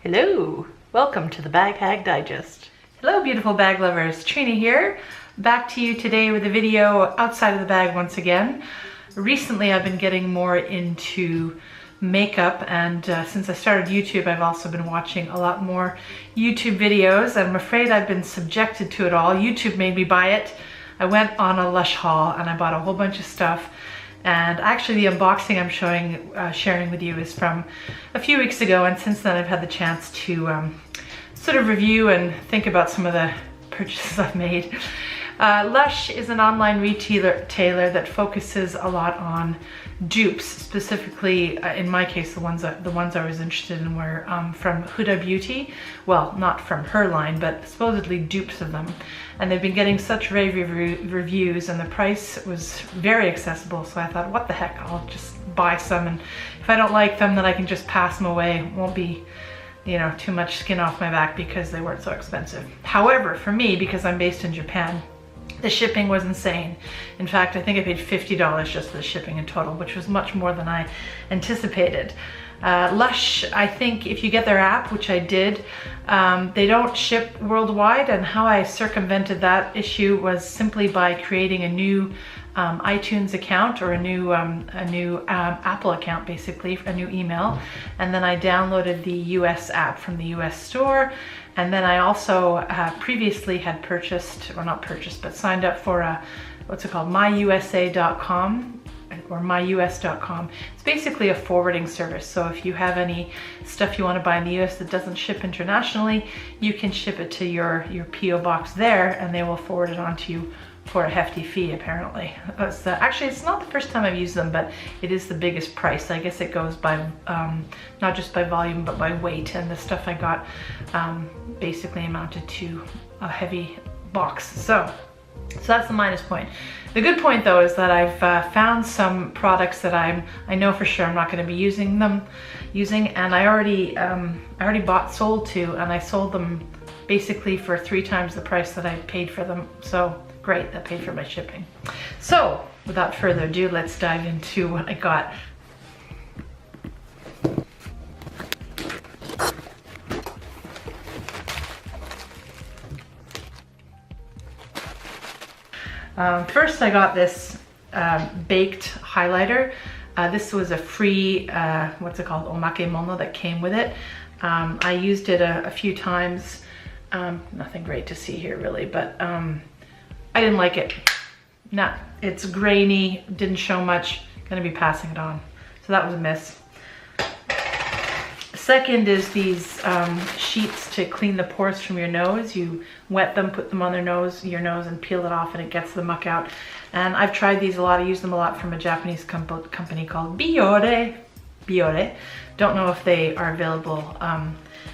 Hello, welcome to the Bag Hag Digest. Hello beautiful bag lovers, Trina here, back to you today with a video outside of the bag once again. Recently I've been getting more into makeup, and since I started YouTube I've also been watching a lot more YouTube videos. I'm afraid I've been subjected to it all. YouTube made me buy it. I went on a Lush haul and I bought a whole bunch of stuff. And actually the unboxing I'm sharing with you is from a few weeks ago, and since then I've had the chance to sort of review and think about some of the purchases I've made. Lush is an online retailer that focuses a lot on dupes, specifically in my case the ones I was interested in were from Huda Beauty. Well, not from her line, but supposedly dupes of them. And they've been getting such rave reviews, and the price was very accessible, so I thought, what the heck, I'll just buy some, and if I don't like them then I can just pass them away. It won't be, you know, too much skin off my back because they weren't so expensive. However, for me, because I'm based in Japan, the shipping was insane. In fact, I think I paid $50 just for the shipping in total, which was much more than I anticipated. Lush, I think if you get their app, which I did, they don't ship worldwide, and how I circumvented that issue was simply by creating a new iTunes account, or a new Apple account, basically, a new email, and then I downloaded the US app from the US store. And then I also previously had purchased, or not purchased, but signed up for a, what's it called, myusa.com or myus.com. It's basically a forwarding service. So if you have any stuff you want to buy in the US that doesn't ship internationally, you can ship it to your PO box there, and they will forward it on to you for a hefty fee, apparently. Actually, it's not the first time I've used them, but it is the biggest price. I guess it goes by, not just by volume, but by weight, and the stuff I got basically amounted to a heavy box. So that's the minus point. The good point, though, is that I've found some products that I know for sure I'm not going to be using, and I already sold two, and I sold them basically for 3 times the price that I paid for them. So great, that paid for my shipping. So without further ado, let's dive into what I got. First I got this baked highlighter. This was a free, what's it called, omakemono that came with it. I used it a few times. Nothing great to see here really, but I didn't like it. Nah, it's grainy, didn't show much, gonna be passing it on. So that was a miss. Second is these sheets to clean the pores from your nose. You wet them, put them on your nose, and peel it off, and it gets the muck out. And I've tried these a lot. I use them a lot from a Japanese company called Biore. Don't know if they are available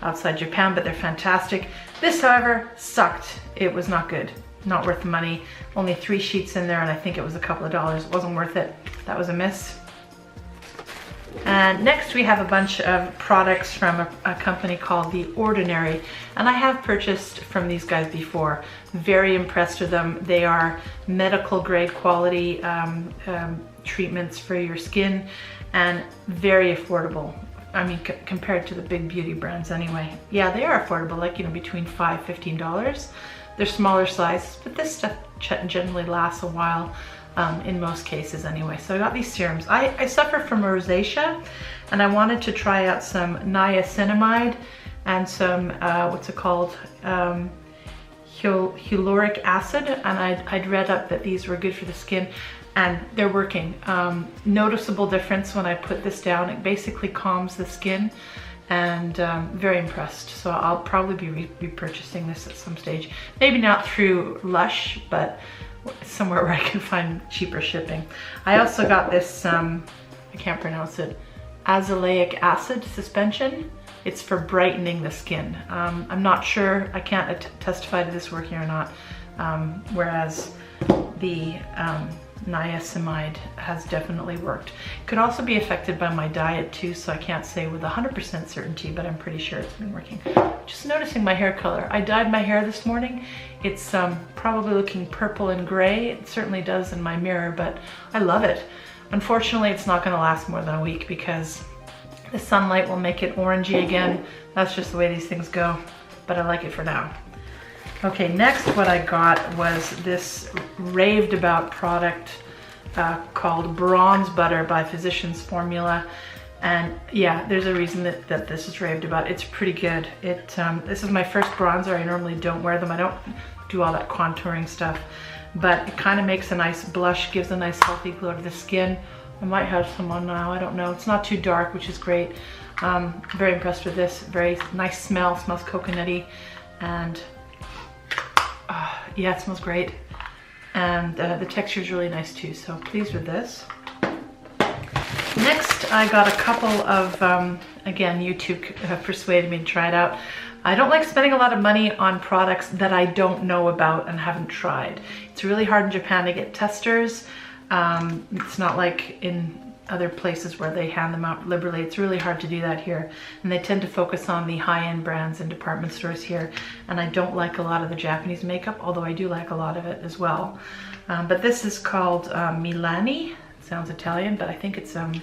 outside Japan, but they're fantastic. This, however, sucked. It was not good. Not worth the money. Only 3 sheets in there, and I think it was a couple of dollars. It wasn't worth it. That was a miss. And next we have a bunch of products from a company called The Ordinary, and I have purchased from these guys before. Very impressed with them. They are medical grade quality treatments for your skin, and very affordable. I mean, compared to the big beauty brands anyway. Yeah, they are affordable, like, you know, between $5 and $15. They're smaller sizes, but this stuff generally lasts a while. In most cases anyway. So I got these serums. I suffer from rosacea, and I wanted to try out some niacinamide and some, what's it called, hyaluronic acid, and I'd read up that these were good for the skin, and they're working. Noticeable difference when I put this down. It basically calms the skin, and very impressed. So I'll probably be repurchasing this at some stage. Maybe not through Lush, but somewhere where I can find cheaper shipping. I also got this, I can't pronounce it, azelaic acid suspension. It's for brightening the skin. I'm not sure, I can't testify to this working or not, whereas the niacinamide has definitely worked. Could also be affected by my diet too, so I can't say with 100% certainty, but I'm pretty sure it's been working. Just noticing my hair color. I dyed my hair this morning. It's probably looking purple and gray. It certainly does in my mirror, but I love it. Unfortunately, it's not going to last more than a week because The sunlight will make it orangey again. That's just the way these things go, but I like it for now. Okay, next what I got was this raved about product called Bronze Butter by Physicians Formula. And yeah, there's a reason that this is raved about. It's pretty good. This is my first bronzer. I normally don't wear them. I don't do all that contouring stuff, but it kind of makes a nice blush, gives a nice healthy glow to the skin. I might have some on now, I don't know. It's not too dark, which is great. Very impressed with this. Very nice smell, smells coconutty, and yeah, it smells great. And the texture is really nice too, so pleased with this. Next, I got a couple of, again, YouTube persuaded me to try it out. I don't like spending a lot of money on products that I don't know about and haven't tried. It's really hard in Japan to get testers. It's not like in other places where they hand them out liberally. It's really hard to do that here. And they tend to focus on the high-end brands in department stores here. And I don't like a lot of the Japanese makeup, although I do like a lot of it as well. But this is called Milani. It sounds Italian, but I think it's an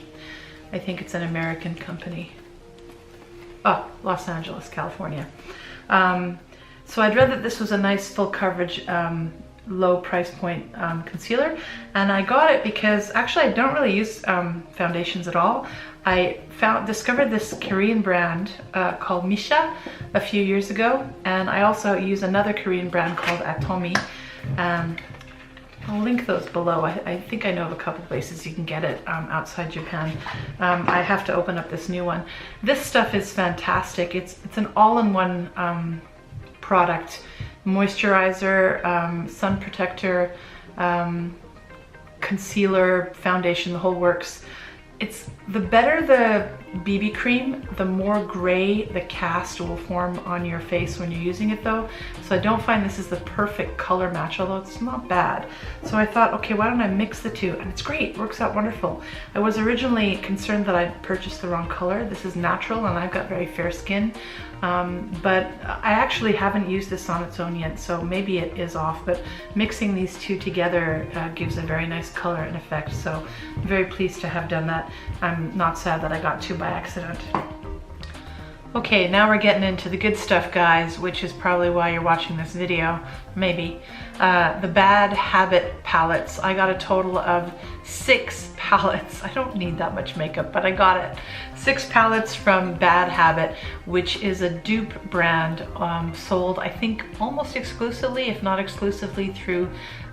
American company. Oh, Los Angeles, California. So I'd read that this was a nice full coverage low price point concealer, and I got it because actually I don't really use foundations at all. I discovered this Korean brand called Misha a few years ago, and I also use another Korean brand called Atomi. I'll link those below. I think I know of a couple places you can get it outside Japan. I have to open up this new one. This stuff is fantastic. It's an all-in-one product. Moisturizer, sun protector, concealer, foundation, the whole works. It's the better the BB cream, the more gray the cast will form on your face when you're using it though. So I don't find this is the perfect color match, although it's not bad. So I thought, okay, why don't I mix the two? And it's great, works out wonderful. I was originally concerned that I'd purchased the wrong color. This is natural and I've got very fair skin. But I actually haven't used this on its own yet, so maybe it is off, but mixing these two together gives a very nice color and effect, so I'm very pleased to have done that. I'm not sad that I got two by accident. Okay, now we're getting into the good stuff, guys, which is probably why you're watching this video, maybe. The Bad Habit palettes. I got a total of 6 palettes. I don't need that much makeup, but I got it. 6 palettes from Bad Habit, which is a dupe brand sold, I think, almost exclusively, if not exclusively, through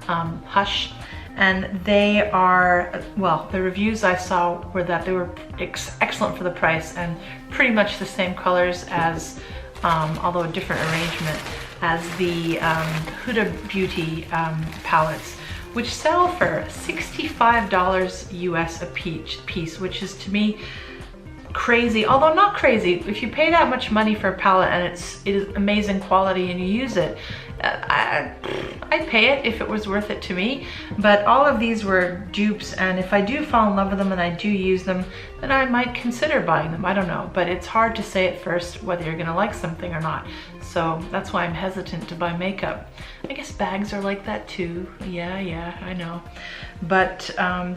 Hush. And they are, well, the reviews I saw were that they were excellent for the price and pretty much the same colors as, although a different arrangement, as the Huda Beauty palettes, which sell for $65 US a piece, which is to me crazy, although not crazy. If you pay that much money for a palette and it is amazing quality and you use it, I'd pay it if it was worth it to me. But all of these were dupes, and if I do fall in love with them and I do use them, then I might consider buying them. I don't know, but it's hard to say at first whether you're gonna like something or not. So that's why I'm hesitant to buy makeup. I guess bags are like that too. Yeah, I know. But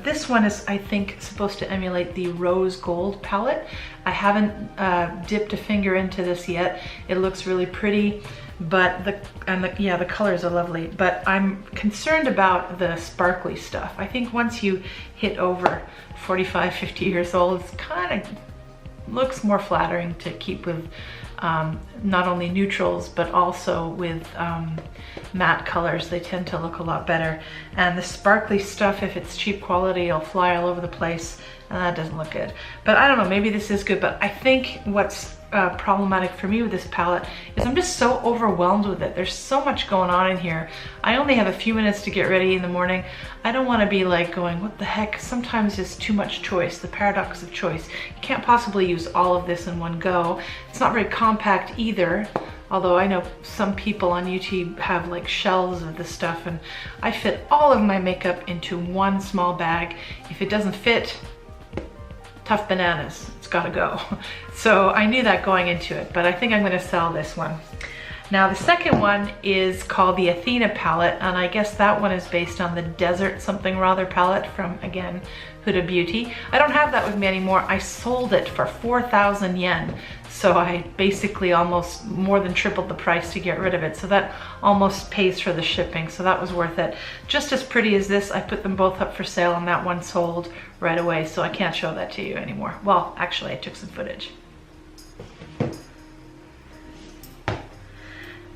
this one is, I think, supposed to emulate the Rose Gold palette. I haven't dipped a finger into this yet. It looks really pretty, but the colors are lovely. But I'm concerned about the sparkly stuff. I think once you hit over 45, 50 years old, it's kind of looks more flattering to keep with not only neutrals, but also with matte colors. They tend to look a lot better. And the sparkly stuff, if it's cheap quality, it'll fly all over the place, and that doesn't look good. But I don't know, maybe this is good, but I think what's problematic for me with this palette is I'm just so overwhelmed with it. There's so much going on in here. I only have a few minutes to get ready in the morning. I don't want to be like going, what the heck? Sometimes it's too much choice, the paradox of choice. You can't possibly use all of this in one go. It's not very compact either, although I know some people on YouTube have like shelves of this stuff, and I fit all of my makeup into one small bag. If it doesn't fit, tough bananas, it's gotta go. So I knew that going into it, but I think I'm gonna sell this one. Now the second one is called the Athena palette, and I guess that one is based on the Desert Something Rather palette from, again, Huda Beauty. I don't have that with me anymore. I sold it for 4,000 yen. So I basically almost more than tripled the price to get rid of it. So that almost pays for the shipping. So that was worth it. Just as pretty as this, I put them both up for sale and that one sold right away. So I can't show that to you anymore. Well, actually I took some footage.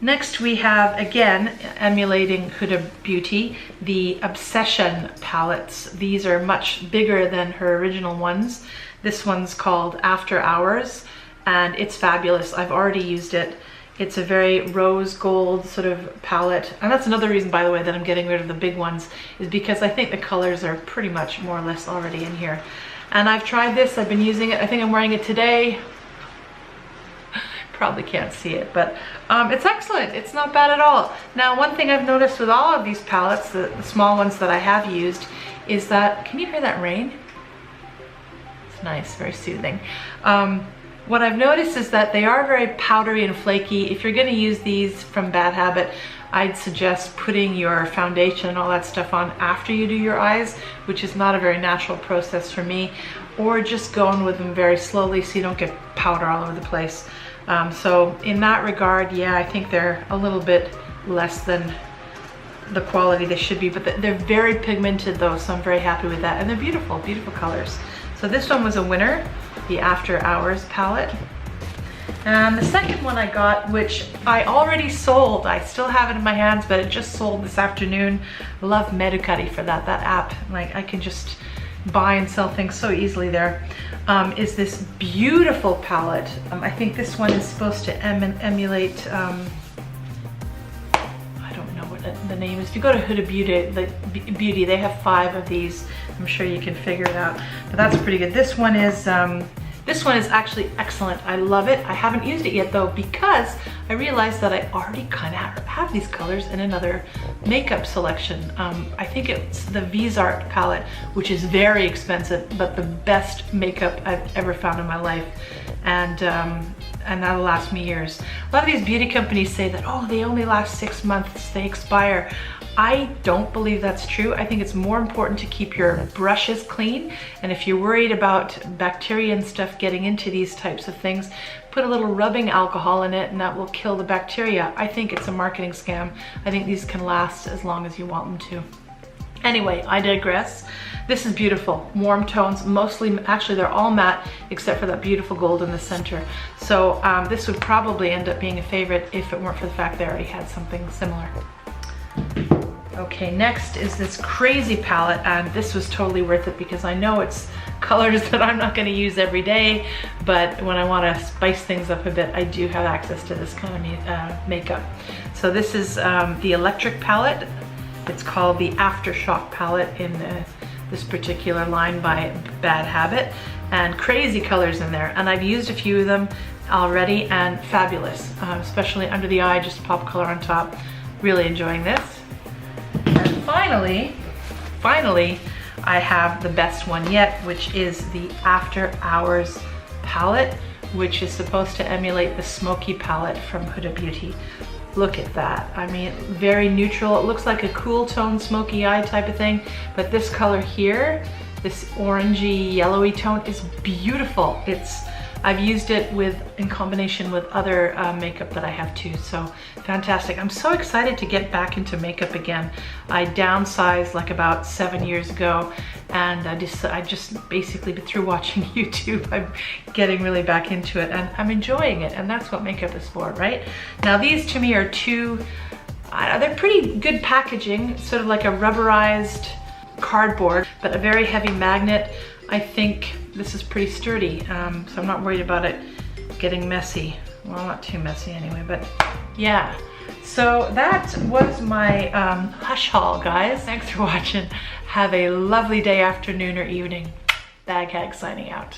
Next we have, again, emulating Huda Beauty, the Obsession palettes. These are much bigger than her original ones. This one's called After Hours, and it's fabulous. I've already used it. It's a very rose gold sort of palette. And that's another reason, by the way, that I'm getting rid of the big ones, is because I think the colors are pretty much more or less already in here. And I've tried this, I've been using it. I think I'm wearing it today. Probably can't see it, but it's excellent. It's not bad at all. Now, one thing I've noticed with all of these palettes, the small ones that I have used, is that, can you hear that rain? It's nice, very soothing. What I've noticed is that they are very powdery and flaky. If you're gonna use these from Bad Habit, I'd suggest putting your foundation and all that stuff on after you do your eyes, which is not a very natural process for me, or just going with them very slowly so you don't get powder all over the place. So in that regard, yeah, I think they're a little bit less than the quality they should be, but they're very pigmented though, so I'm very happy with that. And they're beautiful, beautiful colors. So this one was a winner, the After Hours palette. And the second one I got, which I already sold, I still have it in my hands, but it just sold this afternoon. Love Medukari for that app. Like, I can just buy and sell things so easily there. Is this beautiful palette. I think this one is supposed to emulate, I don't know what the name is. If you go to Huda Beauty, they have 5 of these. I'm sure you can figure it out, but that's pretty good. This one is actually excellent. I love it. I haven't used it yet though, because I realized that I already kind of have these colors in another makeup selection. I think it's the V's-Art palette, which is very expensive, but the best makeup I've ever found in my life. And that'll last me years. A lot of these beauty companies say that, oh, they only last 6 months, they expire. I don't believe that's true. I think it's more important to keep your brushes clean. And if you're worried about bacteria and stuff getting into these types of things, put a little rubbing alcohol in it and that will kill the bacteria. I think it's a marketing scam. I think these can last as long as you want them to. Anyway, I digress. This is beautiful, warm tones, mostly, actually they're all matte except for that beautiful gold in the center. So this would probably end up being a favorite if it weren't for the fact that I already had something similar. Okay, next is this crazy palette, and this was totally worth it because I know it's colors that I'm not going to use every day, but when I want to spice things up a bit, I do have access to this kind of makeup. So this is the Electric palette. It's called the Aftershock palette in this particular line by Bad Habit, and crazy colors in there. And I've used a few of them already and fabulous, especially under the eye, just pop color on top. Really enjoying this. And finally, I have the best one yet, which is the After Hours palette, which is supposed to emulate the Smoky palette from Huda Beauty. Look at that. I mean, very neutral. It looks like a cool tone smoky eye type of thing, but this color here, this orangey yellowy tone, is beautiful. I've used it in combination with other makeup that I have too, so fantastic. I'm so excited to get back into makeup again. I downsized like about 7 years ago, and I just basically, through watching YouTube, I'm getting really back into it, and I'm enjoying it, and that's what makeup is for, right? Now these to me are they're pretty good packaging, sort of like a rubberized cardboard, but a very heavy magnet. I think this is pretty sturdy, so I'm not worried about it getting messy. Well, not too messy anyway, but yeah. So that was my hush haul, guys. Thanks for watching. Have a lovely day, afternoon, or evening. Bag Hag signing out.